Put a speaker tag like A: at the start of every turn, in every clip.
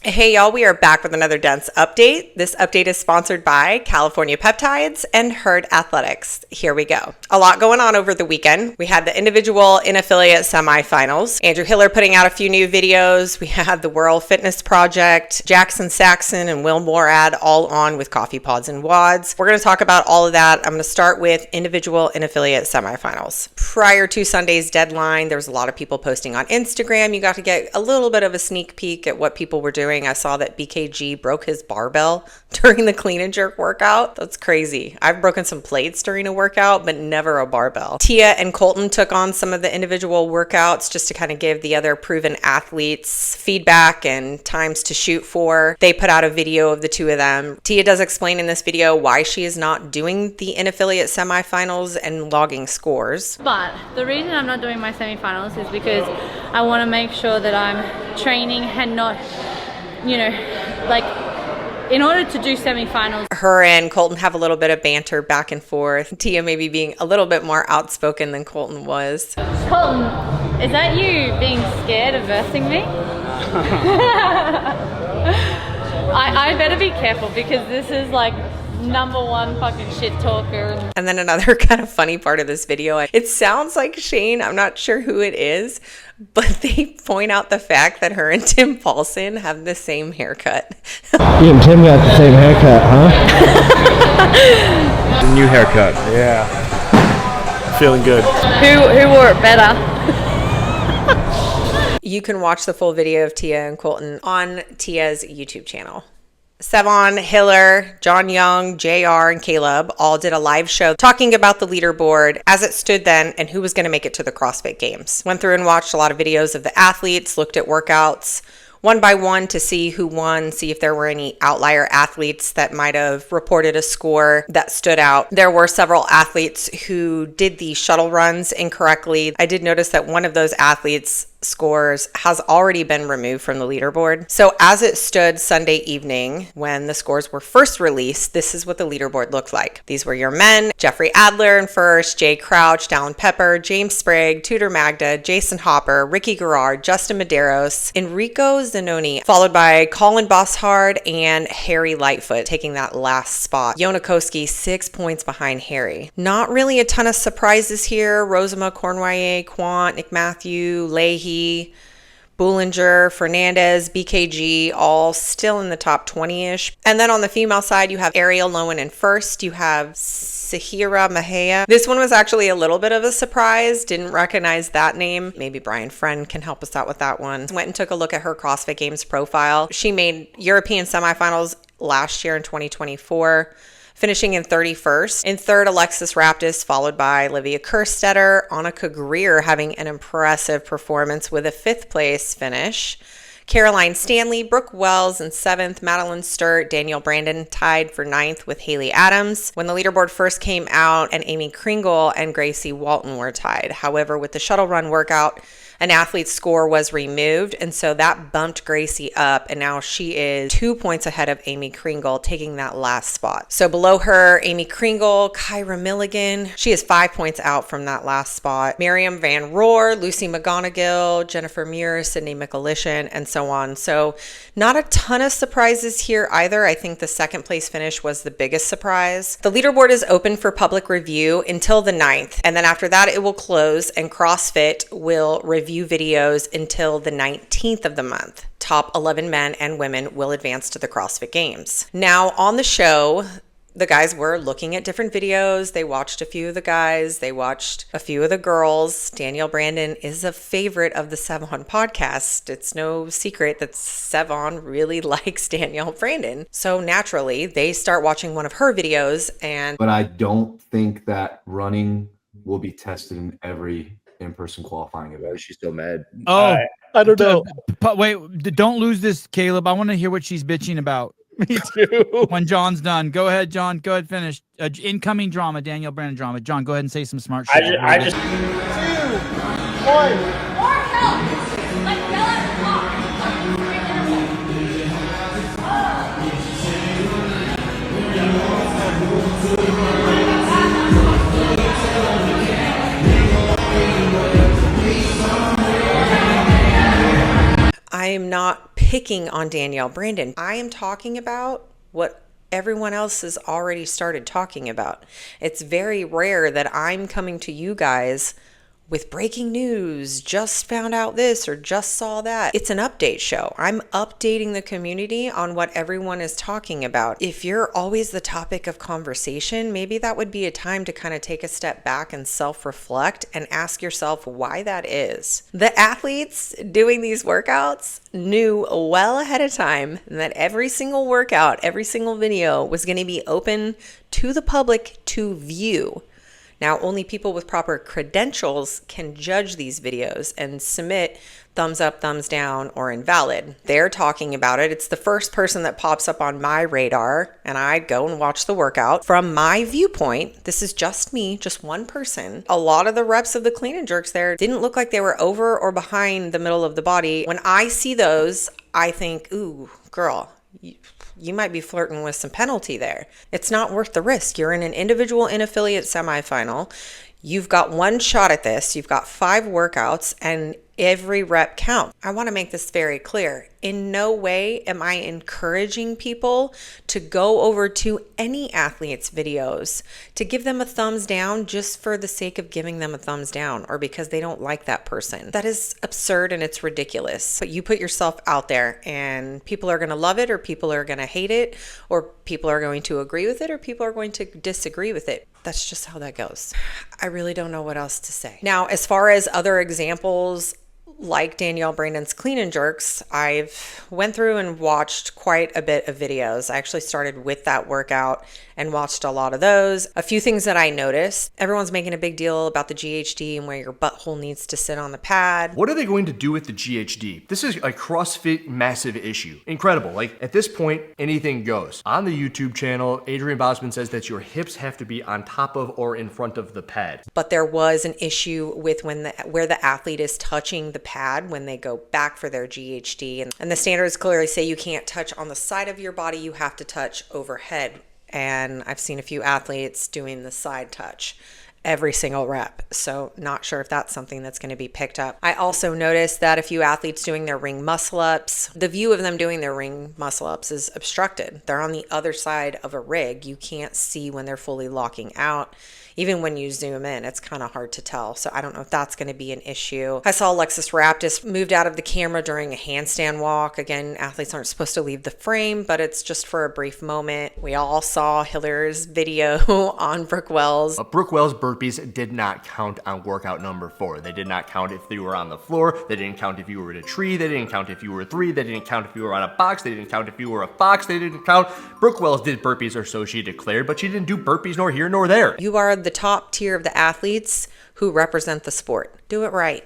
A: Hey y'all, we are back with another dense update. This update is sponsored by California Peptides and Herd Athletics. Here we go. A lot going on over the weekend. We had the individual in affiliate semifinals. Andrew Hiller putting out a few new videos. We had the World Fitness Project, Jackson Saxon and Will Morad all on with coffee pods and wads. We're going to talk about all of that. I'm going to start with individual in affiliate semifinals. Prior to Sunday's deadline, there was a lot of people posting on Instagram. You got to get a little bit of a sneak peek at what people were doing. I saw that BKG broke his barbell during the clean and jerk workout. That's crazy. I've broken some plates during a workout, but never a barbell. Tia and Colton took on some of the individual workouts just to kind of give the other proven athletes feedback and times to shoot for. They put out a video of the two of them. Tia does explain in this video why she is not doing the in-affiliate semifinals and logging scores.
B: But the reason I'm not doing my semifinals is because I want to make sure that I'm training and not, like in order to do semifinals.
A: Her and Colton have a little bit of banter back and forth. Tia maybe being a little bit more outspoken than Colton was.
B: Colton, is that you being scared of versing me? I better be careful because this is like #1 fucking shit talker.
A: And then another kind of funny part of this video, it sounds like Shane, I'm not sure who it is, but they point out the fact that her and Tim Paulson have the same haircut.
C: You and Tim got the same haircut, huh?
D: The new haircut.
C: Yeah.
D: Feeling good.
B: Who wore it better?
A: You can watch the full video of Tia and Colton on Tia's YouTube channel. Sevan, Hiller, John Young, JR, and Caleb all did a live show talking about the leaderboard as it stood then and who was going to make it to the CrossFit Games. Went through and watched a lot of videos of the athletes, looked at workouts one by one to see who won, see if there were any outlier athletes that might have reported a score that stood out. There were several athletes who did the shuttle runs incorrectly. I did notice that one of those athletes' scores has already been removed from the leaderboard. So as it stood Sunday evening, when the scores were first released, this is what the leaderboard looked like. These were your men: Jeffrey Adler in first, Jay Crouch, Dallin Pepper, James Sprague, Tudor Magda, Jason Hopper, Ricky Garrard, Justin Medeiros, Enrico Zanoni, followed by Colin Bosshard and Harry Lightfoot taking that last spot. Yonakoski 6 points behind Harry. Not really a ton of surprises here. Rosema, Cornwallis, Quant, Nick Matthew, Leahy, Bullinger, Fernandez, BKG, all still in the top 20-ish. And then on the female side, you have Ariel Lowen in first. You have Sahira Mahea. This one was actually a little bit of a surprise. Didn't recognize that name. Maybe Brian Friend can help us out with that one. Went and took a look at her CrossFit Games profile. She made European semifinals last year in 2024. Finishing in 31st. In third, Alexis Raptis, followed by Olivia Kerstetter. Annika Greer having an impressive performance with a 5th place finish. Caroline Stanley, Brooke Wells in 7th, Madeline Sturt, Danielle Brandon tied for 9th with Haley Adams. When the leaderboard first came out, and Amy Kringle and Gracie Walton were tied. However, with the shuttle run workout, an athlete's score was removed, and so that bumped Gracie up, and now she is 2 points ahead of Amy Kringle, taking that last spot. So below her, Amy Kringle, Kyra Milligan, she is 5 points out from that last spot. Miriam Van Roar, Lucy McGonigal, Jennifer Muir, Sydney McAlishan, and so on. So not a ton of surprises here either. I think the 2nd place finish was the biggest surprise. The leaderboard is open for public review until the 9th, and then after that it will close, and CrossFit will review videos until the 19th of the month. Top 11 men and women will advance to the CrossFit Games. Now on the show, the guys were looking at different videos. They watched a few of the guys. They watched a few of the girls. Danielle Brandon is a favorite of the Sevan podcast. It's no secret that Sevan really likes Danielle Brandon. So naturally, they start watching one of her videos
E: But I don't think that running will be tested in every in-person qualifying event.
D: She's still mad.
C: Oh,
D: I don't know.
C: Wait, don't lose this, Caleb. I want to hear what she's bitching about.
D: Me too.
C: When John's done. Go ahead, John. Go ahead, finish. Incoming drama, Danielle Brandon drama. John, go ahead and say some smart shit.
D: I just 2, 1.
B: More help! Like yell at the top.
A: I I am not picking on Danielle Brandon. I am talking about what everyone else has already started talking about. It's very rare that I'm coming to you guys with breaking news, just found out this or just saw that. It's an update show. I'm updating the community on what everyone is talking about. If you're always the topic of conversation, maybe that would be a time to kind of take a step back and self-reflect and ask yourself why that is. The athletes doing these workouts knew well ahead of time that every single workout, every single video was going to be open to the public to view. Now, only people with proper credentials can judge these videos and submit thumbs up, thumbs down, or invalid. They're talking about it. It's the first person that pops up on my radar, and I go and watch the workout. From my viewpoint, this is just me, just one person. A lot of the reps of the clean and jerks there didn't look like they were over or behind the middle of the body. When I see those, I think, ooh, girl, you might be flirting with some penalty there. It's not worth the risk. You're in an individual and affiliate semifinal. You've got one shot at this. You've got 5 workouts and every rep counts. I want to make this very clear. In no way am I encouraging people to go over to any athlete's videos to give them a thumbs down just for the sake of giving them a thumbs down or because they don't like that person. That is absurd and it's ridiculous. But you put yourself out there and people are going to love it or people are going to hate it or people are going to agree with it or people are going to disagree with it. That's just how that goes. I really don't know what else to say. Now, as far as other examples, like Danielle Brandon's clean and jerks, I've went through and watched quite a bit of videos. I actually started with that workout and watched a lot of those. A few things that I noticed. Everyone's making a big deal about the GHD and where your butthole needs to sit on the pad.
F: What are they going to do with the GHD? This is a CrossFit massive issue. Incredible. Like at this point, anything goes. On the YouTube channel, Adrian Bosman says that your hips have to be on top of or in front of the pad.
A: But there was an issue with where the athlete is touching the pad when they go back for their GHD. And the standards clearly say you can't touch on the side of your body, you have to touch overhead. And I've seen a few athletes doing the side touch every single rep. So not sure if that's something that's going to be picked up. I also noticed that a few athletes doing their ring muscle ups, the view of them doing their ring muscle ups is obstructed. They're on the other side of a rig. You can't see when they're fully locking out. Even when you zoom in, it's kind of hard to tell. So I don't know if that's going to be an issue. I saw Alexis Raptis moved out of the camera during a handstand walk. Again, athletes aren't supposed to leave the frame, but it's just for a brief moment. We all saw Hiller's video on Brooke Wells.
F: Brooke Wells burpees did not count on workout number 4. They did not count if you were on the floor. They didn't count if you were in a tree. They didn't count if you were 3. They didn't count if you were on a box. They didn't count if you were a fox. They didn't count. Brooke Wells did burpees, or so she declared, but she didn't do burpees nor here nor there.
A: You are the top tier of the athletes who represent the sport. Do it right.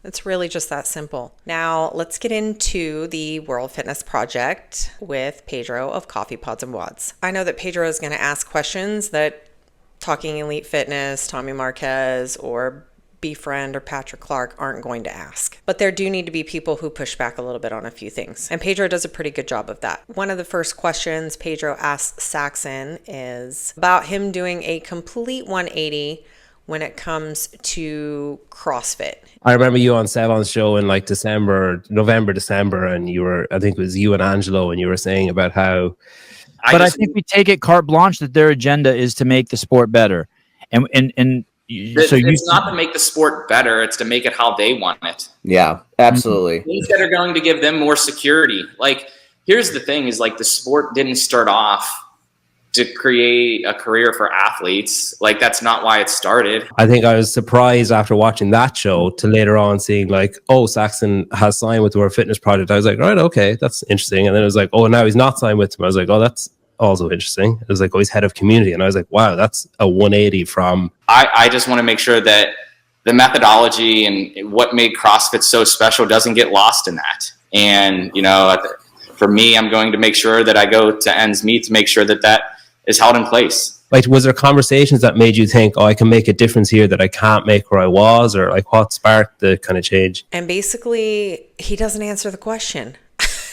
A: It's really just that simple. Now, let's get into the World Fitness Project with Pedro of Coffee Pods and Wads. I know that Pedro is going to ask questions that Talking Elite Fitness, Tommy Marquez, or Befriend or Patrick Clark aren't going to ask. But there do need to be people who push back a little bit on a few things. And Pedro does a pretty good job of that. One of the first questions Pedro asks Saxon is about him doing a complete 180 when it comes to CrossFit.
G: I remember you on Sevan's show in like November, December, and you were, I think it was you and Angelo, and you were saying about how...
C: I think we take it carte blanche that their agenda is to make the sport better.
H: It's not to make the sport better, it's to make it how they want it.
I: Yeah, absolutely.
H: Things that are going to give them more security. Like, here's the thing is, like, the sport didn't start off to create a career for athletes. Like, that's not why it started.
G: I think I was surprised after watching that show to later on seeing like, oh, Saxon has signed with the World Fitness Project. I was like, right, okay, that's interesting. And then it was like, oh, now he's not signed with them. I was like, oh, that's also interesting. It was like, oh, he's head of community. And I was like, wow, that's a 180 from...
H: I just want to make sure that the methodology and what made CrossFit so special doesn't get lost in that. And, you know, for me, I'm going to make sure that I go to ends meet to make sure that that is held in place.
G: Like, was there conversations that made you think, oh, I can make a difference here that I can't make where I was? Or like, what sparked the kind of change?
A: And basically, he doesn't answer the question.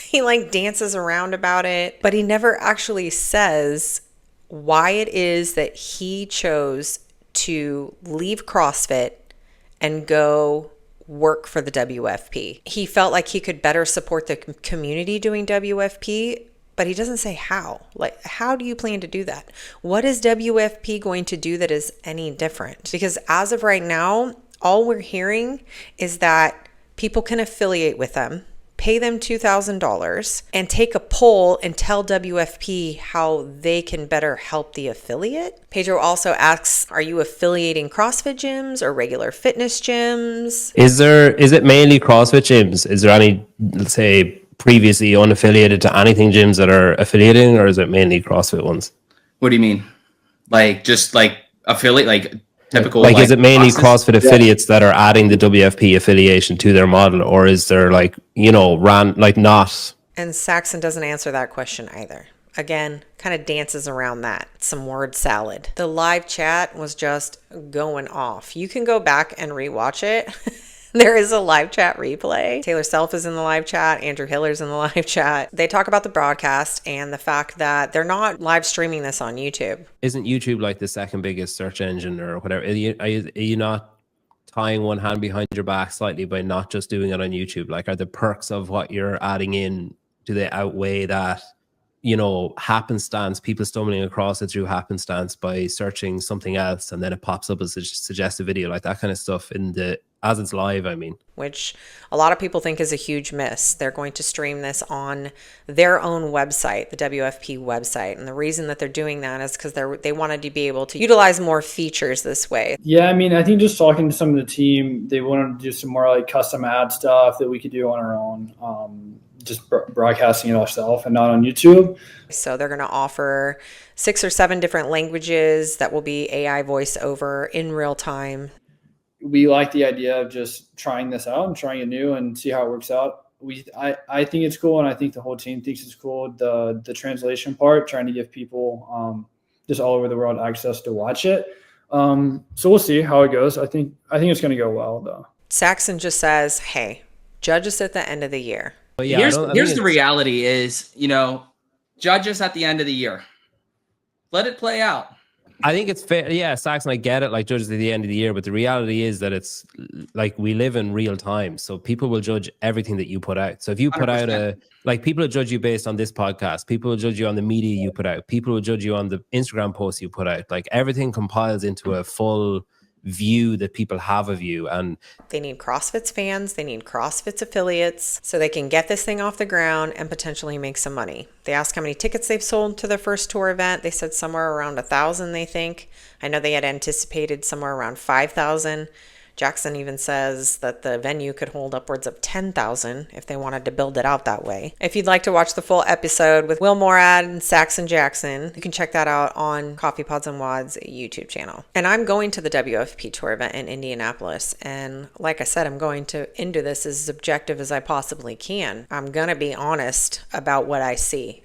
A: He like dances around about it, but he never actually says why it is that he chose to leave CrossFit and go work for the WFP. He felt like he could better support the community doing WFP, but he doesn't say how. Like, how do you plan to do that? What is WFP going to do that is any different? Because as of right now, all we're hearing is that people can affiliate with them, pay them $2,000, and take a poll and tell WFP how they can better help the affiliate. Pedro also asks, are you affiliating CrossFit gyms or regular fitness gyms?
G: Is it mainly CrossFit gyms? Is there any, let's say, previously unaffiliated to anything gyms that are affiliating, or is it mainly CrossFit ones?
I: What do you mean? Like just like affiliate, like typical?
G: Like is it mainly
I: classes?
G: CrossFit affiliates that are adding the WFP affiliation to their model, or is there like, you know, not?
A: And Saxon doesn't answer that question either. Again, kind of dances around that. Some word salad. The live chat was just going off. You can go back and rewatch it. There is a live chat replay. Taylor Self is in the live chat. Andrew Hiller's in the live chat. They talk about the broadcast and the fact that they're not live streaming this on YouTube.
G: Isn't YouTube like the second biggest search engine or whatever? Are you not tying one hand behind your back slightly by not just doing it on YouTube? Like, are the perks of what you're adding in, do they outweigh that, you know, happenstance, people stumbling across it through happenstance by searching something else and then it pops up as a suggested video, like that kind of stuff as it's live, I mean. Which
A: a lot of people think is a huge miss. They're going to stream this on their own website, the WFP website. And the reason that they're doing that is because they wanted to be able to utilize more features this way.
J: Yeah, I mean, I think just talking to some of the team, they wanted to do some more like custom ad stuff that we could do on our own. Just broadcasting it ourselves and not on YouTube.
A: So they're going to offer 6 or 7 different languages that will be AI voiceover in real time.
J: We like the idea of just trying this out and trying it new and see how it works out. I think it's cool, and I think the whole team thinks it's cool. The translation part, trying to give people just all over the world access to watch it. So we'll see how it goes. I think it's going to go well, though.
A: Saxon just says, "Hey, judge us at the end of the year."
I: But yeah, here's the reality: is, you know, judge us at the end of the year. Let it play out.
G: I think it's fair. Yeah, Saxon, I get it, like judges at the end of the year, but the reality is that it's like we live in real time. So people will judge everything that you put out. So if you put 100%. Out like people will judge you based on this podcast, people will judge you on the media you put out, people will judge you on the Instagram posts you put out. Like everything compiles into a full view that people have of you. And
A: they need CrossFit's fans, they need CrossFit's affiliates, so they can get this thing off the ground and potentially make some money. They asked how many tickets they've sold to their first tour event. They said somewhere around 1,000, they think. I know they had anticipated somewhere around 5,000. Jackson even says that the venue could hold upwards of 10,000 if they wanted to build it out that way. If you'd like to watch the full episode with Will Morad and Saxon Jackson, you can check that out on Coffee Pods and Wads YouTube channel. And I'm going to the WFP tour event in Indianapolis. And like I said, I'm going to into this as objective as I possibly can. I'm going to be honest about what I see.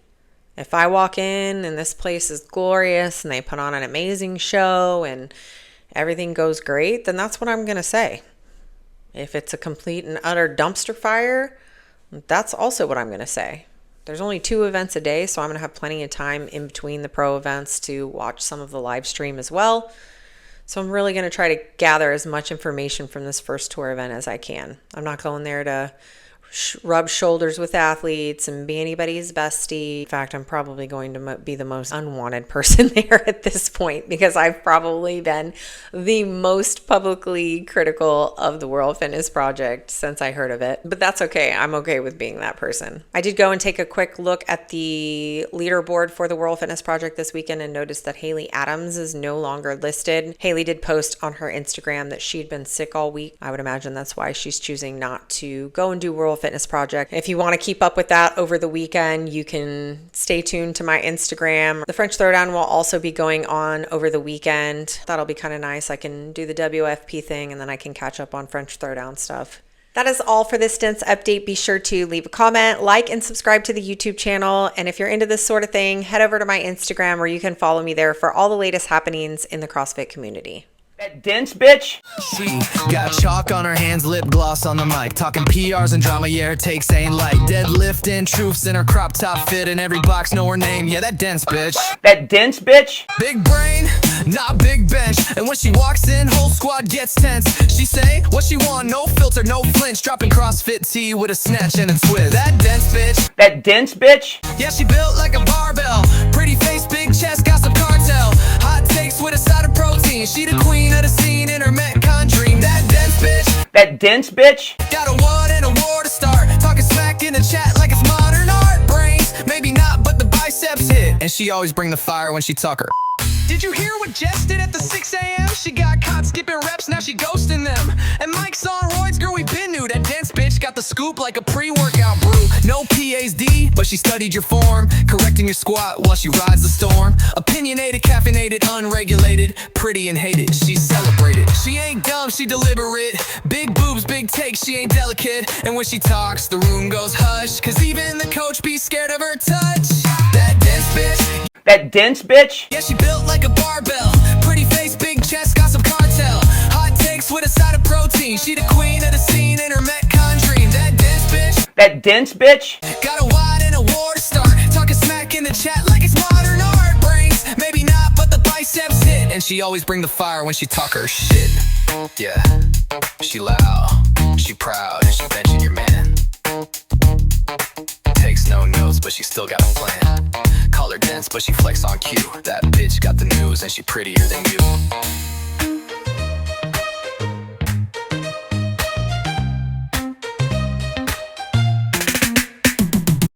A: If I walk in and this place is glorious and they put on an amazing show and everything goes great, then that's what I'm going to say. If it's a complete and utter dumpster fire, that's also what I'm going to say. There's only 2 events a day, so I'm going to have plenty of time in between the pro events to watch some of the live stream as well. So I'm really going to try to gather as much information from this first tour event as I can. I'm not going there to rub shoulders with athletes and be anybody's bestie. In fact, I'm probably going to be the most unwanted person there at this point because I've probably been the most publicly critical of the World Fitness Project since I heard of it. But that's okay. I'm okay with being that person. I did go and take a quick look at the leaderboard for the World Fitness Project this weekend and noticed that Haley Adams is no longer listed. Haley did post on her Instagram that she'd been sick all week. I would imagine that's why she's choosing not to go and do World Fitness Project. If you want to keep up with that over the weekend, you can stay tuned to my Instagram. The French Throwdown will also be going on over the weekend. That'll be kind of nice. I can do the WFP thing and then I can catch up on French Throwdown stuff. That is all for this Stints update. Be sure to leave a comment, like, and subscribe to the YouTube channel. And if you're into this sort of thing, head over to my Instagram where you can follow me there for all the latest happenings in the CrossFit community.
K: That dense bitch.
L: She got chalk on her hands, lip gloss on the mic. Talking PRs and drama, yeah, her takes ain't light. Deadlifting truths in her crop top fit. In every box, know her name, yeah, that dense bitch.
K: That dense bitch.
L: Big brain, not big bench. And when she walks in, whole squad gets tense. She say what she want, no filter, no flinch. Dropping CrossFit T with a snatch and a twist. That dense bitch.
K: That dense bitch.
L: Yeah, she built like a barbell. Pretty face, big chest, got some cartel. Hot takes with a side of protein. She the queen of the scene in her Metcon dream. That dense bitch.
K: That dense bitch.
L: Got a what and a war to start. Talking smack in the chat like it's modern art. Brains, maybe not, but the biceps hit. And she always bring the fire when she talk her. Did you hear what Jess did at the 6 a.m.? She got caught skipping reps, now she ghosting them. And Mike's on roids, girl, we been new. That dense bitch got the scoop like a pre-workout brew. No PhD, but she studied your form. Correcting your squat while she rides the storm. Opinionated, caffeinated, unregulated. Pretty and hated, she's celebrated. She ain't dumb, she deliberate. Big boobs, big takes, she ain't delicate. And when she talks, the room goes hush. Cause even the coach be scared of her touch. That dense bitch.
K: That dense bitch.
L: Yeah, she built like a barbell. Pretty face, big chest, got some cartel. Hot takes with a side of protein. She the queen of the scene in her Metcon dream. That dense bitch.
K: That dense bitch.
L: Got a wide and a war to start. Talking smack in the chat like it's modern art. Brains, maybe not, but the biceps hit. And she always bring the fire when she talk her shit. Yeah, she loud, she proud, she benching your man. Takes no notes, but she still got a plan. Call her dense, but she flex on cue. That bitch got the news and she prettier than you.